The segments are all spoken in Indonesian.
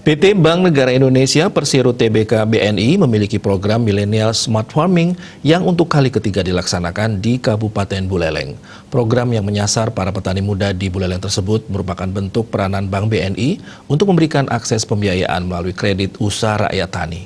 PT Bank Negara Indonesia Persero Tbk BNI memiliki program Millennial Smart Farming yang untuk kali ketiga dilaksanakan di Kabupaten Buleleng. Program yang menyasar para petani muda di Buleleng tersebut merupakan bentuk peranan Bank BNI untuk memberikan akses pembiayaan melalui kredit usaha rakyat tani.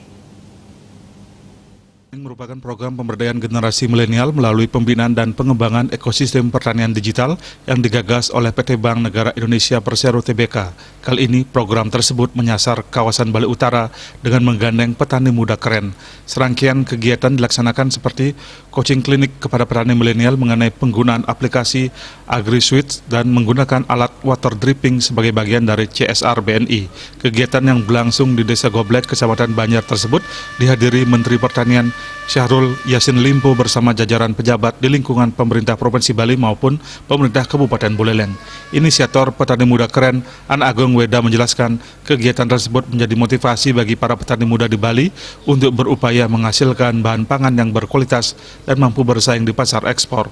Merupakan program pemberdayaan generasi milenial melalui pembinaan dan pengembangan ekosistem pertanian digital yang digagas oleh PT Bank Negara Indonesia Persero Tbk. Kali ini program tersebut menyasar kawasan Bali Utara dengan menggandeng petani muda keren. Serangkaian kegiatan dilaksanakan seperti coaching klinik kepada petani milenial mengenai penggunaan aplikasi AgriSwitch dan menggunakan alat water dripping sebagai bagian dari CSR BNI. Kegiatan yang berlangsung di Desa Goblek, Kecamatan Banjar tersebut dihadiri Menteri Pertanian Syahrul Yassin Limpo bersama jajaran pejabat di lingkungan pemerintah Provinsi Bali maupun pemerintah Kabupaten Buleleng. Inisiator Petani Muda Keren, An Agung Weda menjelaskan kegiatan tersebut menjadi motivasi bagi para petani muda di Bali untuk berupaya menghasilkan bahan pangan yang berkualitas dan mampu bersaing di pasar ekspor.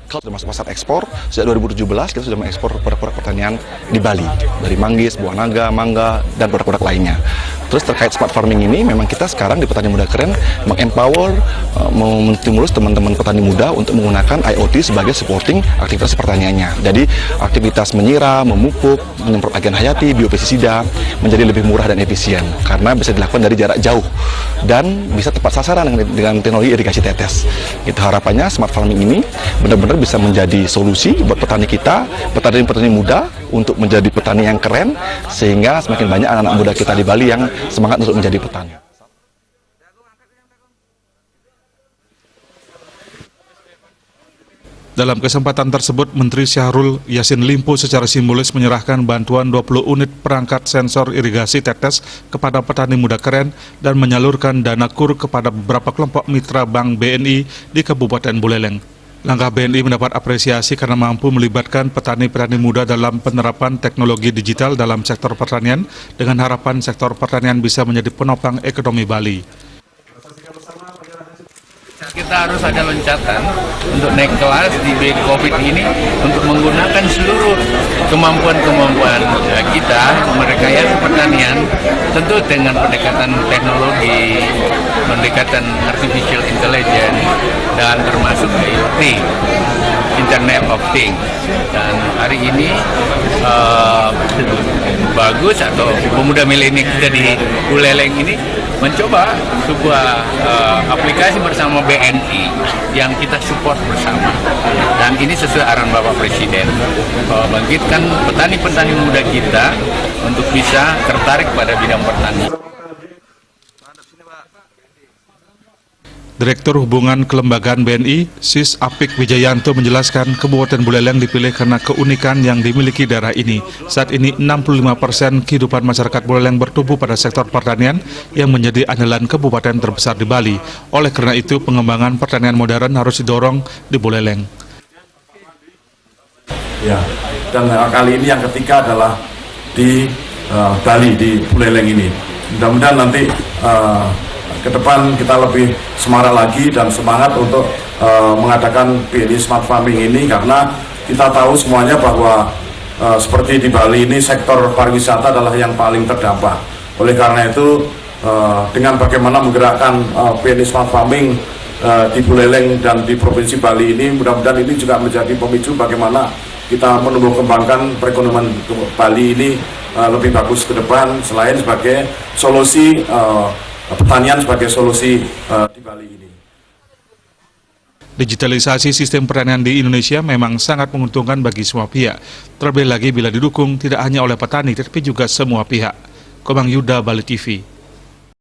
Sudah masuk pasar ekspor, sejak 2017 kita sudah mengekspor produk-produk pertanian di Bali, dari manggis, buah naga, mangga, dan produk-produk lainnya. Terus terkait smart farming ini, memang kita sekarang di Petani Muda Keren mengempower, menstimulus teman-teman petani muda untuk menggunakan IoT sebagai supporting aktivitas pertaniannya. Jadi aktivitas menyiram, memupuk, menyemprot agen hayati, biopestisida menjadi lebih murah dan efisien karena bisa dilakukan dari jarak jauh dan bisa tepat sasaran dengan teknologi irigasi tetes. Itu harapannya smart farming ini benar-benar bisa menjadi solusi buat petani kita, petani-petani muda untuk menjadi petani yang keren, sehingga semakin banyak anak-anak muda kita di Bali yang semangat untuk menjadi petani. Dalam kesempatan tersebut, Menteri Syahrul Yassin Limpo secara simbolis menyerahkan bantuan 20 unit perangkat sensor irigasi tetes kepada petani muda keren dan menyalurkan dana KUR kepada beberapa kelompok mitra Bank BNI di Kabupaten Buleleng. Langkah BNI mendapat apresiasi karena mampu melibatkan petani-petani muda dalam penerapan teknologi digital dalam sektor pertanian dengan harapan sektor pertanian bisa menjadi penopang ekonomi Bali. Kita harus ada loncatan untuk naik kelas di COVID ini untuk menggunakan seluruh kemampuan-kemampuan kita merekayasa pertanian, tentu dengan pendekatan teknologi, pendekatan artificial intelligence, dan termasuk IoT, Internet of Things. Dan hari ini bagus atau pemuda milenial kita di Buleleng ini mencoba sebuah aplikasi bersama BNI yang kita support bersama, dan ini sesuai arahan Bapak Presiden, bangkitkan petani-petani muda kita untuk bisa tertarik pada bidang pertanian. Direktur Hubungan Kelembagaan BNI, Sis Apik Wijayanto menjelaskan Kabupaten Buleleng dipilih karena keunikan yang dimiliki daerah ini. Saat ini 65% kehidupan masyarakat Buleleng bertumbuh pada sektor pertanian yang menjadi andalan kabupaten terbesar di Bali. Oleh karena itu, pengembangan pertanian modern harus didorong di Buleleng. Ya, dan kali ini yang ketiga adalah di Bali, di Buleleng ini. Mudah-mudahan nanti ke depan kita lebih semarak lagi dan semangat untuk mengadakan BNI Smart Farming ini, karena kita tahu semuanya bahwa seperti di Bali ini sektor pariwisata adalah yang paling terdampak. Oleh karena itu dengan bagaimana menggerakkan BNI Smart Farming di Buleleng dan di Provinsi Bali ini, mudah-mudahan ini juga menjadi pemicu bagaimana kita menumbuh kembangkan perekonomian Bali ini lebih bagus ke depan, selain sebagai solusi pertanian sebagai solusi di Bali ini. Digitalisasi sistem pertanian di Indonesia memang sangat menguntungkan bagi semua pihak. Terlebih lagi bila didukung tidak hanya oleh petani, tetapi juga semua pihak. Komang Yuda, Bali TV.